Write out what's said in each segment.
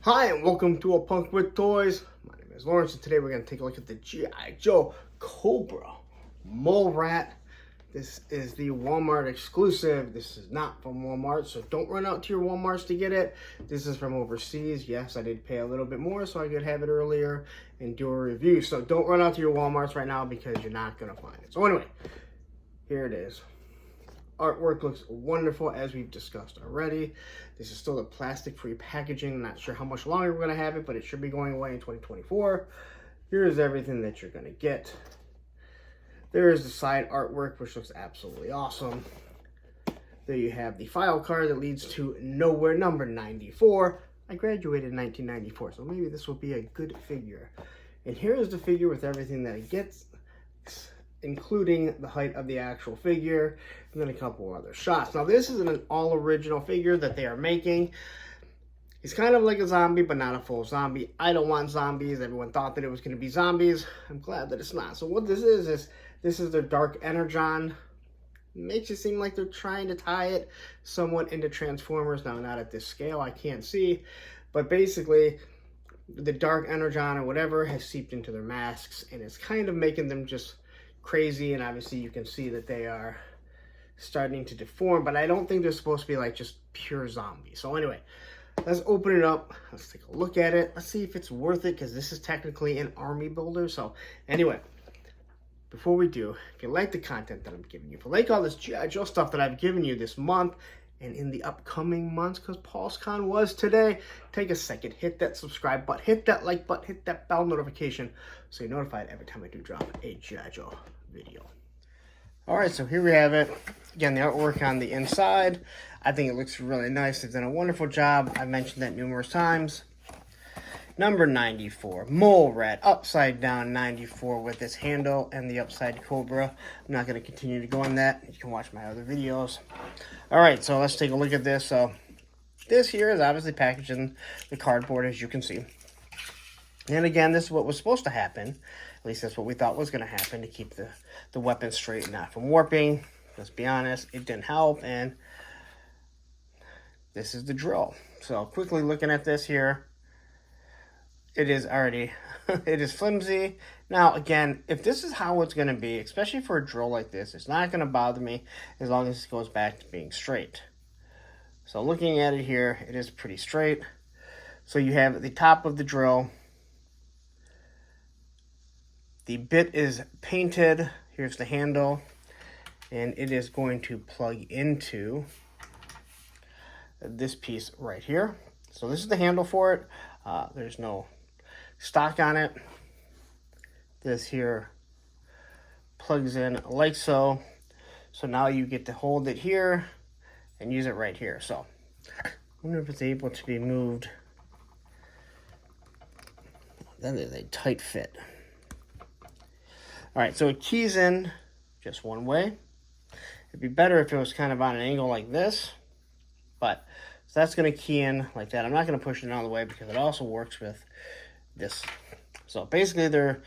Hi, and welcome to A Punk with Toys. My name is Lawrence, and today we're going to take a look at the G.I. Joe Cobra Mole Rat. This is the Walmart exclusive. This is not from Walmart, so don't run out to your Walmarts to get it. This is from overseas. Yes, I did pay a little bit more so I could have it earlier and do a review. So don't run out to your Walmarts right now because you're not going to find it. So anyway, here it is. Artwork looks wonderful, as we've discussed already. This is still the plastic-free packaging. I'm not sure how much longer we're going to have it, but it should be going away in 2024. Here's everything that you're going to get. There is the side artwork, which looks absolutely awesome. There you have the file card that leads to Nowhere number 94. I graduated in 1994, so maybe this will be a good figure. And here is the figure with everything that it gets, including the height of the actual figure, and then a couple other shots. Now, this is an all-original figure that they are making. He's kind of like a zombie, but not a full zombie. I don't want zombies. Everyone thought that it was going to be zombies. I'm glad that it's not. So what this is this is their Dark Energon. Makes it seem like they're trying to tie it somewhat into Transformers. Now, not at this scale. I can't see. But basically, the Dark Energon or whatever has seeped into their masks, and it's kind of making them just crazy. And obviously you can see that they are starting to deform, but I don't think they're supposed to be like just pure zombies. So anyway, let's open it up. Let's take a look at it. Let's see if it's worth it, because this is technically an army builder. So anyway, before we do, if you like the content that I'm giving you, if you like all this G.I. Joe stuff that I've given you this month and in the upcoming months, because PulseCon was today, take a second, hit that subscribe button, hit that like button, hit that bell notification so you're notified every time I do drop a G.I. Joe video. Alright, so here we have it. Again, the artwork on the inside, I think it looks really nice. They've done a wonderful job. I've mentioned that numerous times. Number 94, Mole Rat, upside down 94 with this handle and the upside Cobra. I'm not going to continue to go on that. You can watch my other videos. Alright, so let's take a look at this. So this here is obviously packaged in the cardboard, as you can see. And again, this is what was supposed to happen. At least that's what we thought was going to happen, to keep the weapon straight and not from warping. Let's be honest, it didn't help, and this is the drill. So quickly looking at this here, it is already, it is flimsy. Now, again, if this is how it's going to be, especially for a drill like this, it's not going to bother me as long as it goes back to being straight. So looking at it here, it is pretty straight. So you have the top of the drill. The bit is painted. Here's the handle. And it is going to plug into this piece right here. So this is the handle for it. There's no stock on it. This here plugs in like so. So now you get to hold it here and use it right here. So I wonder if it's able to be moved. That is a tight fit. All right, so it keys in just one way. It'd be better if it was kind of on an angle like this, but so that's going to key in like that. I'm not going to push it out of the way because it also works with this. So basically they're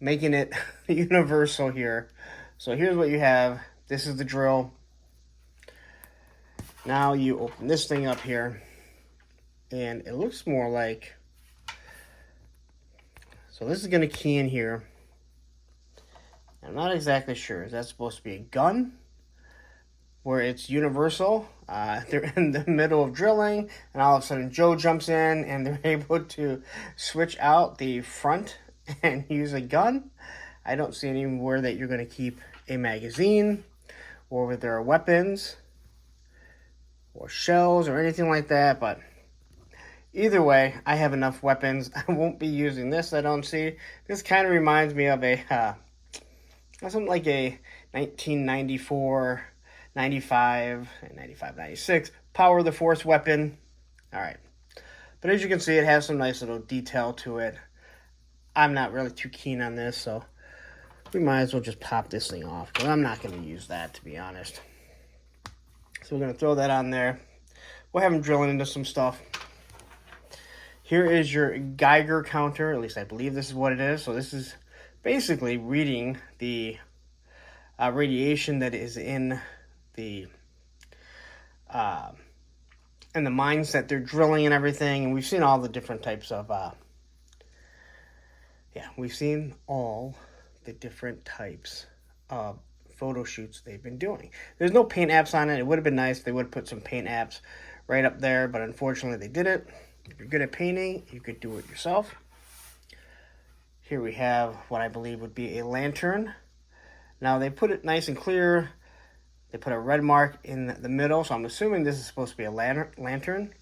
making it universal here. So here's what you have. This is the drill. Now you open this thing up here, and it looks more like, so this is going to key in here. I'm not exactly sure. Is that supposed to be a gun where it's universal? They're in the middle of drilling, and all of a sudden Joe jumps in, and they're able to switch out the front and use a gun. I don't see anywhere that you're going to keep a magazine, or where there are weapons or shells or anything like that. But either way, I have enough weapons. I won't be using this, I don't see. This kind of reminds me of a something like a 1994, 95, 96 Power of the Force weapon. All right. But as you can see, it has some nice little detail to it. I'm not really too keen on this, so we might as well just pop this thing off, because I'm not going to use that, to be honest. So we're going to throw that on there. We'll have them drilling into some stuff. Here is your Geiger counter. At least I believe this is what it is. So this is basically reading the radiation that is in the and the mines that they're drilling and everything. And we've seen all the different types of, we've seen all the different types of photo shoots they've been doing. There's no paint apps on it. It would have been nice if they would have put some paint apps right up there, but unfortunately they didn't. If you're good at painting, you could do it yourself. Here we have what I believe would be a lantern. Now they put it nice and clear. They put a red mark in the middle, so I'm assuming this is supposed to be a lantern.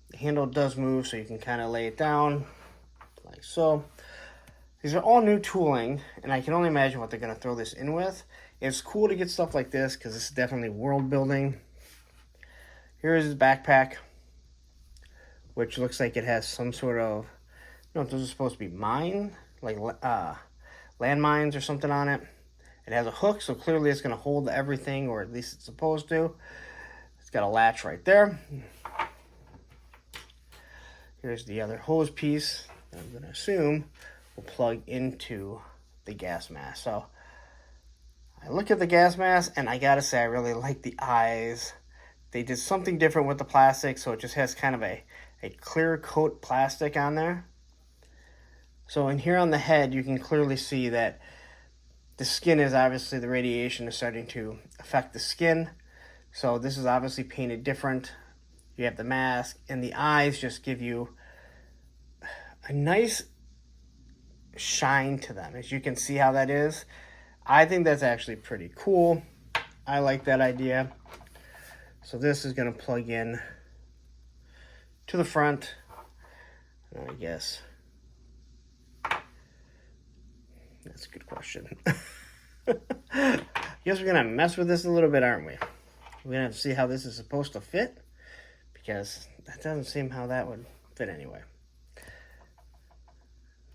The handle does move, so you can kind of lay it down like so. These are all new tooling, and I can only imagine what they're going to throw this in with. It's cool to get stuff like this, because this is definitely world building. Here is his backpack, which looks like it has some sort of, those are supposed to be mine, like landmines or something on it. It has a hook, so clearly it's going to hold everything, or at least it's supposed to. It's got a latch right there. Here's the other hose piece that I'm going to assume will plug into the gas mask. So I look at the gas mask, and I got to say I really like the eyes. They did something different with the plastic, so it just has kind of a clear coat plastic on there. So in here on the head, you can clearly see that the skin is obviously, the radiation is starting to affect the skin. So this is obviously painted different. You have the mask, and the eyes just give you a nice shine to them. As you can see how that is. I think that's actually pretty cool. I like that idea. So this is going to plug in to the front, I guess. That's a good question. I guess we're going to mess with this a little bit, aren't we? We're going to have to see how this is supposed to fit, because that doesn't seem how that would fit anyway.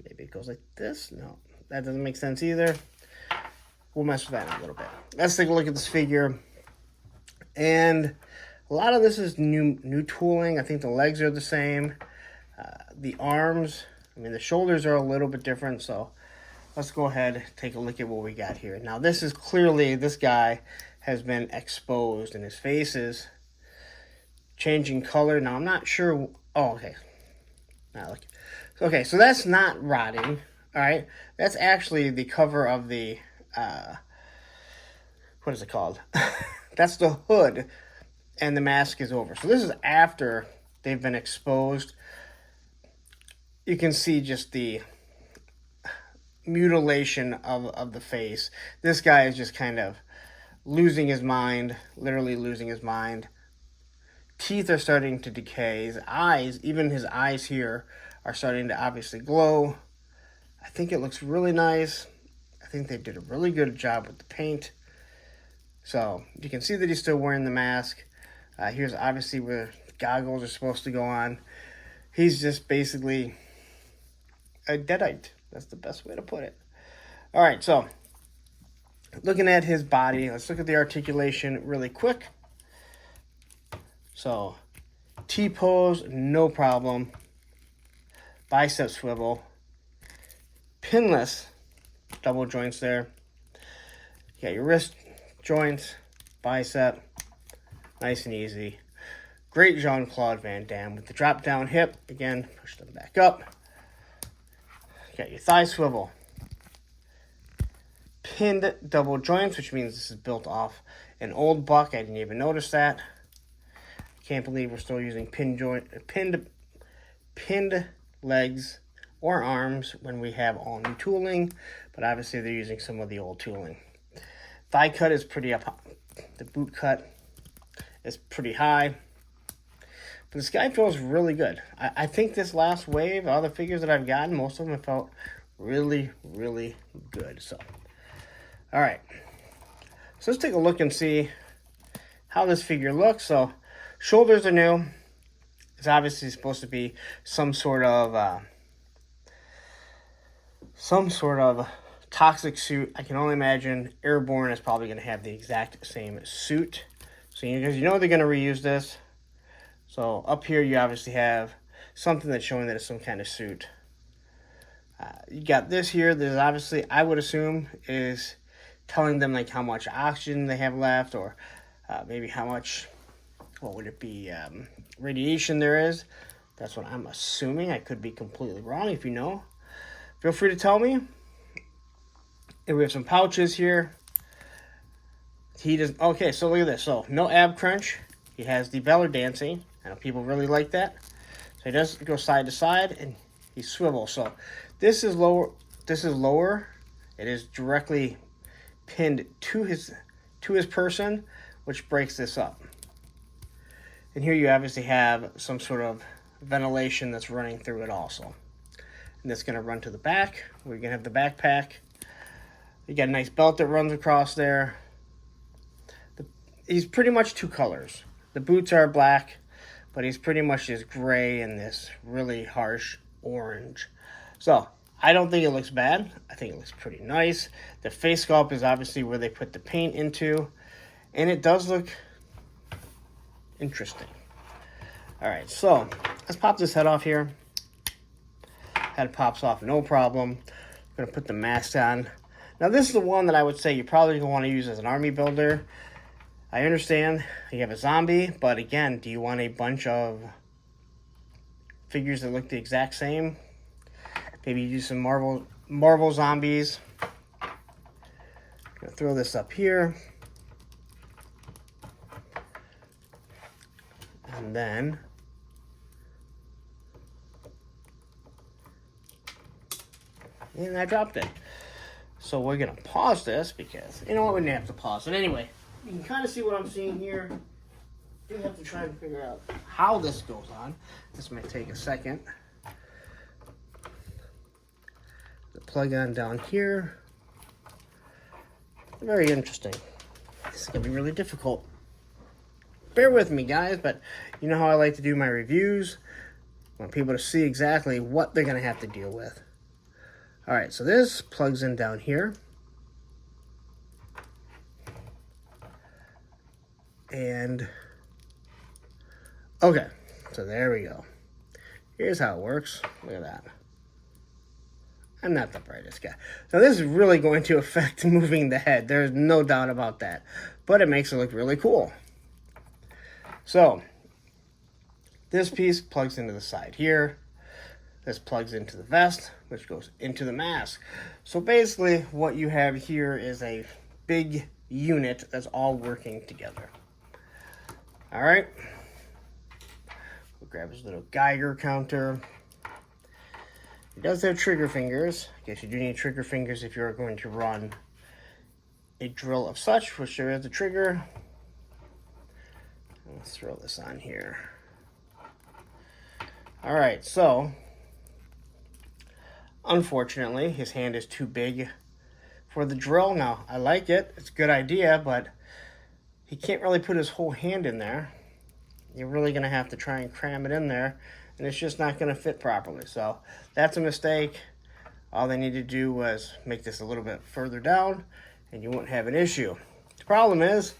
Maybe it goes like this. No, that doesn't make sense either. We'll mess with that in a little bit. Let's take a look at this figure. And a lot of this is new tooling. I think the legs are the same. The arms, the shoulders are a little bit different, so let's go ahead and take a look at what we got here. Now, this is clearly, this guy has been exposed, and his face is changing color. Now, I'm not sure. Oh, okay. Now, look. Okay, so that's not rotting, all right? That's actually the cover of the, what is it called? That's the hood, and the mask is over. So this is after they've been exposed. You can see just the mutilation of the face. This guy is just kind of losing his mind, literally losing his mind. Teeth are starting to decay. His eyes, even his eyes here, are starting to obviously glow. I think it looks really nice. I think they did a really good job with the paint. So you can see that he's still wearing the mask. Here's obviously where the goggles are supposed to go on. He's just basically a deadite. That's the best way to put it. All right, so looking at his body, let's look at the articulation really quick. So T-pose, no problem. Bicep swivel. Pinless double joints there. You got your wrist joints, bicep, nice and easy. Great Jean-Claude Van Damme with the drop down hip. Again, push them back up. You got your thigh swivel. Pinned double joints, which means this is built off an old buck. I didn't even notice that. Can't believe we're still using pinned legs or arms when we have all new tooling, but obviously they're using some of the old tooling. Thigh cut is pretty up. The boot cut is pretty high. But this guy feels really good. I think this last wave, all the figures that I've gotten, most of them have felt really, really good. So, all right. So let's take a look and see how this figure looks. So, shoulders are new. It's obviously supposed to be some sort of toxic suit. I can only imagine Airborne is probably going to have the exact same suit. So you guys, they're going to reuse this. So up here, you obviously have something that's showing that it's some kind of suit. You got this here. There's obviously, I would assume, is telling them like how much oxygen they have left, or maybe how much what would it be, radiation there is. That's what I'm assuming. I could be completely wrong. If you know, feel free to tell me. And we have some pouches here. He does, okay, so look at this. So no ab crunch. He has the belly dancing. I know people really like that. So he does go side to side and he swivels. So this is lower. This is lower. It is directly pinned to his person, which breaks this up. And here you obviously have some sort of ventilation that's running through it also. And that's going to run to the back. We're going to have the backpack. You got a nice belt that runs across there. He's pretty much two colors. The boots are black, but he's pretty much this gray and this really harsh orange. So I don't think it looks bad. I think it looks pretty nice. The face sculpt is obviously where they put the paint into, and it does look interesting. All right, so let's pop this head off here. Head pops off, no problem. I'm gonna put the mask on. Now this is the one that I would say you probably don't want to use as an army builder. I understand you have a zombie, but again, do you want a bunch of figures that look the exact same? Maybe you do some Marvel zombies. I'm gonna throw this up here. And then I dropped it. So we're gonna pause this because you know what, we didn't have to pause it anyway. You can kind of see what I'm seeing here. You have to try and figure out how this goes on. This might take a second. The plug on down here. Very interesting. This is gonna be really difficult. Bear with me, guys, but you know how I like to do my reviews. I want people to see exactly what they're gonna have to deal with. All right, so this plugs in down here. And, okay, so there we go. Here's how it works. Look at that. I'm not the brightest guy. Now, this is really going to affect moving the head. There's no doubt about that. But it makes it look really cool. So, this piece plugs into the side here. This plugs into the vest, which goes into the mask. So basically, what you have here is a big unit that's all working together. All right. We'll grab his little Geiger counter. He does have trigger fingers. I guess you do need trigger fingers if you're going to run a drill of such, which there is a trigger. Let's throw this on here. All right, so unfortunately, his hand is too big for the drill. Now, I like it. It's a good idea, but he can't really put his whole hand in there. You're really going to have to try and cram it in there, and it's just not going to fit properly. So that's a mistake. All they need to do was make this a little bit further down, and you won't have an issue. The problem is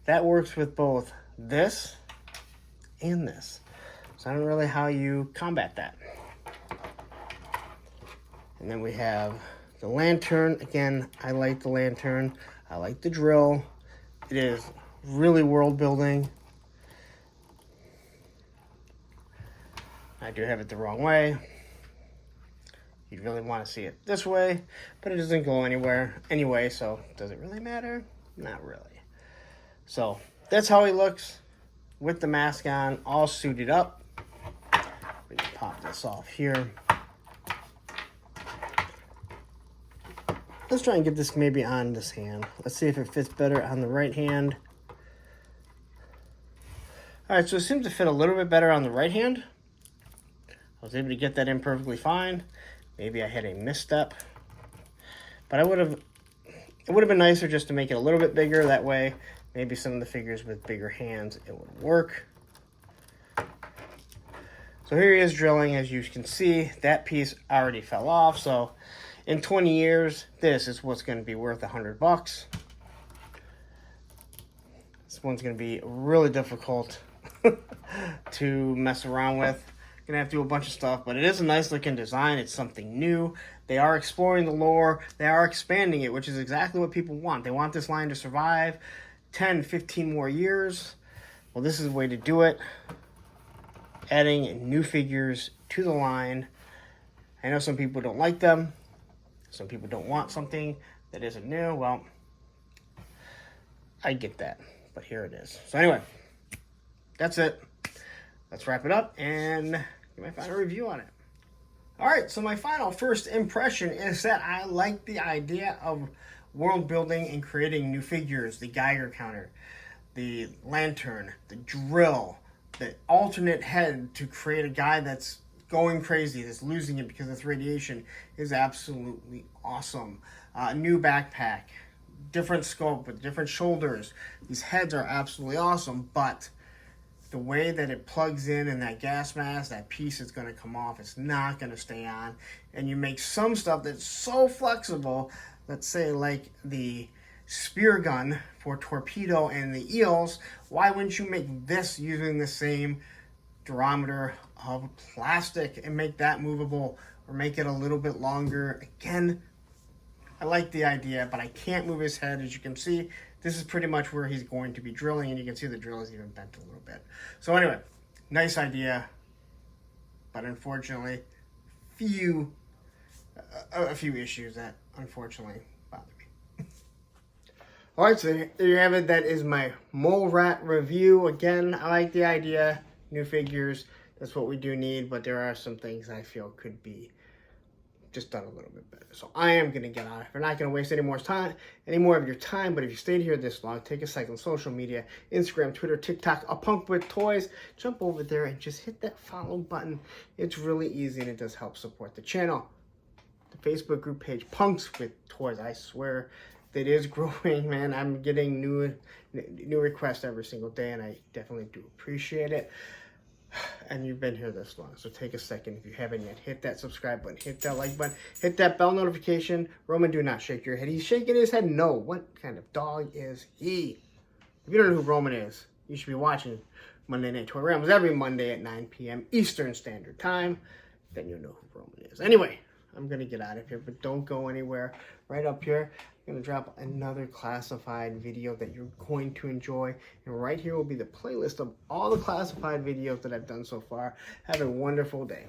that works with both this and this. So I don't know really how you combat that. And then we have the lantern. Again, I like the lantern. I like the drill. It is really world building. I do have it the wrong way. You'd really want to see it this way, but it doesn't go anywhere anyway, so does it really matter? Not really. So that's how he looks with the mask on, all suited up. We can pop this off here. Let's try and get this maybe on this hand. Let's see if it fits better on the right hand. All right, so it seems to fit a little bit better on the right hand. I was able to get that in perfectly fine. Maybe I had a misstep, but it would have been nicer just to make it a little bit bigger. That way, maybe some of the figures with bigger hands, it would work. So here he is drilling. As you can see, that piece already fell off. So in 20 years, this is what's going to be worth $100. This one's going to be really difficult to mess around with. Gonna have to do a bunch of stuff, but it is a nice looking design. It's something new. They are exploring the lore. They are expanding it, which is exactly what people want. They want this line to survive 10, 15 more years. Well, this is the way to do it. Adding new figures to the line. I know some people don't like them. Some people don't want something that isn't new. Well, I get that, but here it is. So anyway, that's it. Let's wrap it up and get my final review on it. All right, so my final first impression is that I like the idea of world building and creating new figures. The Geiger counter, the lantern, the drill, the alternate head to create a guy that's going crazy, that's losing it because of radiation is absolutely awesome. New backpack, different sculpt with different shoulders. These heads are absolutely awesome, but the way that it plugs in and that gas mask, that piece is going to come off. It's not going to stay on. And you make some stuff that's so flexible, let's say like the spear gun for torpedo and the eels. Why wouldn't you make this using the same durometer of plastic and make that movable or make it a little bit longer? Again, I like the idea, but I can't move his head. As you can see, this is pretty much where he's going to be drilling, and you can see the drill is even bent a little bit. So anyway, nice idea, but unfortunately, a few issues that unfortunately bother me. All right, so there you have it. That is my Mole Rat review. Again, I like the idea. New figures, that's what we do need, but there are some things I feel could be just done a little bit better. So I am going to get out. We're not going to waste any more of your time, but if you stayed here this long, take a second. Social media, Instagram, Twitter, TikTok, A Punk with Toys. Jump over there and just hit that follow button. It's really easy, and it does help support the channel. The Facebook group page, Punks with Toys, I swear that is growing, man. I'm getting new requests every single day, and I definitely do appreciate it. And you've been here this long, so take a second. If you haven't yet, hit that subscribe button, hit that like button, hit that bell notification. Roman, do not shake your head. He's shaking his head. No. What kind of dog is he? If you don't know who Roman is, you should be watching Monday Night Toy Rambles every Monday at 9 p.m. Eastern Standard Time. Then you'll know who Roman is. Anyway, I'm going to get out of here, but don't go anywhere. Right up here, I'm going to drop another classified video that you're going to enjoy. And right here will be the playlist of all the classified videos that I've done so far. Have a wonderful day.